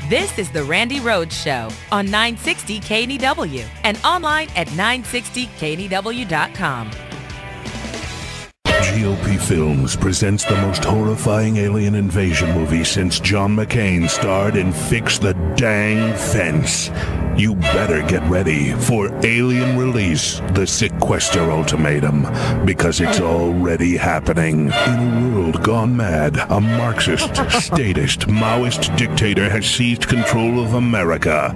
This is the Randi Rhodes Show on 960 KNEW and online at 960KNEW.com. GOP Films presents the most horrifying alien invasion movie since John McCain starred in Fix the Dang Fence. You better get ready for Alien Release, the Sequester Ultimatum, because it's already happening. In a world gone mad, a Marxist, statist, Maoist dictator has seized control of America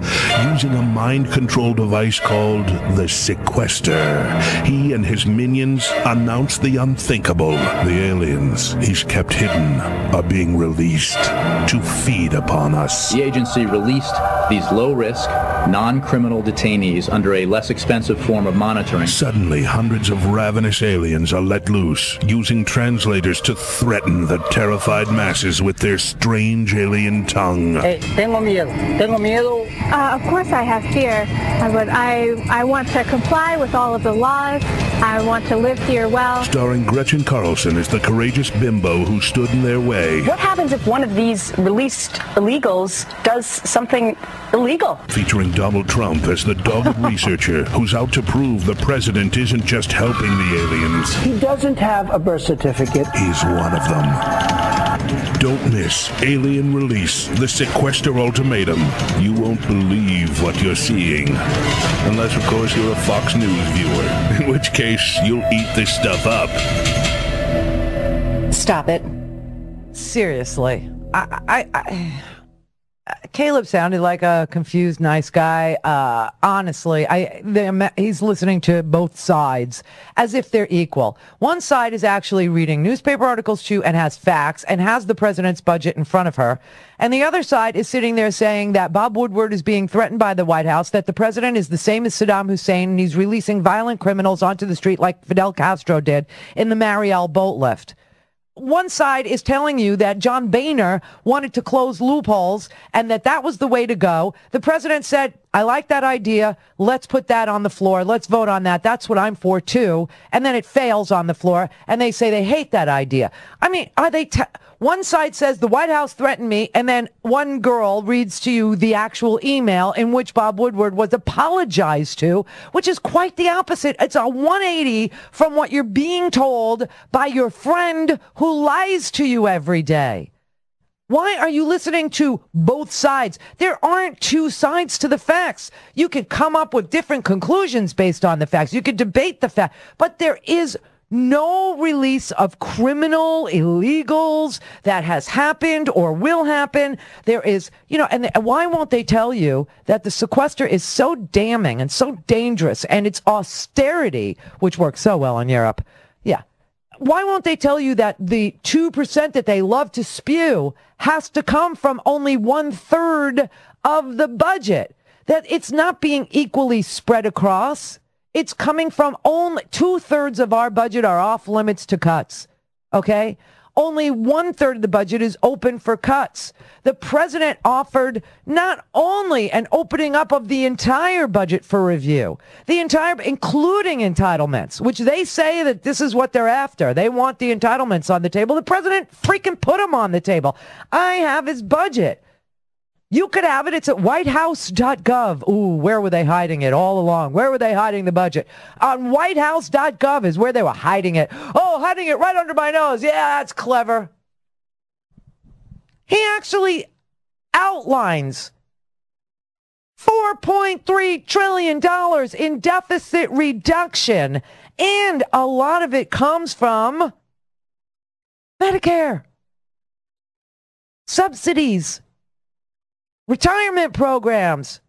using a mind control device called the Sequester. He and his minions announce the unthinkable. The aliens he's kept hidden are being released to feed upon us. The agency released these low-risk, non-criminal detainees under a less expensive form of monitoring. Suddenly, hundreds of ravenous aliens are let loose, using translators to threaten the terrified masses with their strange alien tongue. Hey, tengo miedo. Of course I have fear, but I want to comply with all of the laws. I want to live here well. Starring Gretchen Carlson as the courageous bimbo who stood in their way. What happens if one of these released illegals does something illegal? Featuring Donald Trump as the dogged researcher who's out to prove the president isn't just helping the aliens. He doesn't have a birth certificate. He's one of them. Don't miss Alien Release, the Sequester Ultimatum. You won't believe what you're seeing. Unless, of course, you're a Fox News viewer, in which case you'll eat this stuff up. Stop it. Seriously. Caleb sounded like a confused, nice guy. Honestly, he's listening to both sides as if they're equal. One side is actually reading newspaper articles too and has facts and has the president's budget in front of her. And the other side is sitting there saying that Bob Woodward is being threatened by the White House, that the president is the same as Saddam Hussein, and he's releasing violent criminals onto the street like Fidel Castro did in the Mariel boat lift. One side is telling you that John Boehner wanted to close loopholes and that was the way to go. The president said, I like that idea. Let's put that on the floor. Let's vote on that. That's what I'm for, too. And then it fails on the floor, and they say they hate that idea. I mean, are they... One side says the White House threatened me, and then one girl reads to you the actual email in which Bob Woodward was apologized to, which is quite the opposite. It's a 180 from what you're being told by your friend who lies to you every day. Why are you listening to both sides? There aren't two sides to the facts. You could come up with different conclusions based on the facts. You could debate the fact, but there is no release of criminal illegals that has happened or will happen. There is, and why won't they tell you that the sequester is so damning and so dangerous and it's austerity, which works so well in Europe? Yeah. Why won't they tell you that the 2% that they love to spew has to come from only 1/3 of the budget? That it's not being equally spread across. It's coming from only 2/3 of our budget are off limits to cuts. Okay? Only 1/3 of the budget is open for cuts. The president offered not only an opening up of the entire budget for review, including entitlements, which they say that this is what they're after. They want the entitlements on the table. The president freaking put them on the table. I have his budget. You could have it. It's at whitehouse.gov. Ooh, where were they hiding it all along? Where were they hiding the budget? On whitehouse.gov is where they were hiding it. Oh, hiding it right under my nose. Yeah, that's clever. He actually outlines $4.3 trillion in deficit reduction, and a lot of it comes from Medicare, subsidies, retirement programs,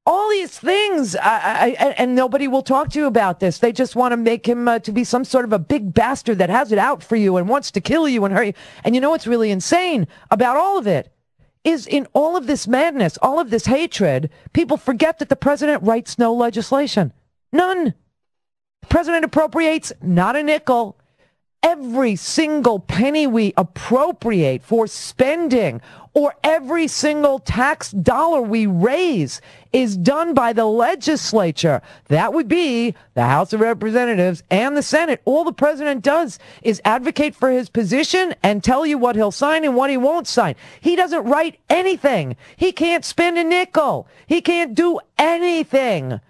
all these things, and nobody will talk to you about this. They just want to make him to be some sort of a big bastard that has it out for you and wants to kill you and hurt you. And you know what's really insane about all of it is in all of this madness, all of this hatred, people forget that the president writes no legislation. None. The president appropriates not a nickel. every single penny we appropriate for spending or every single tax dollar we raise is done by the legislature. That would be the House of Representatives and the Senate. All the president does is advocate for his position and tell you what he'll sign and what he won't sign. He doesn't write anything. He can't spend a nickel. He can't do anything.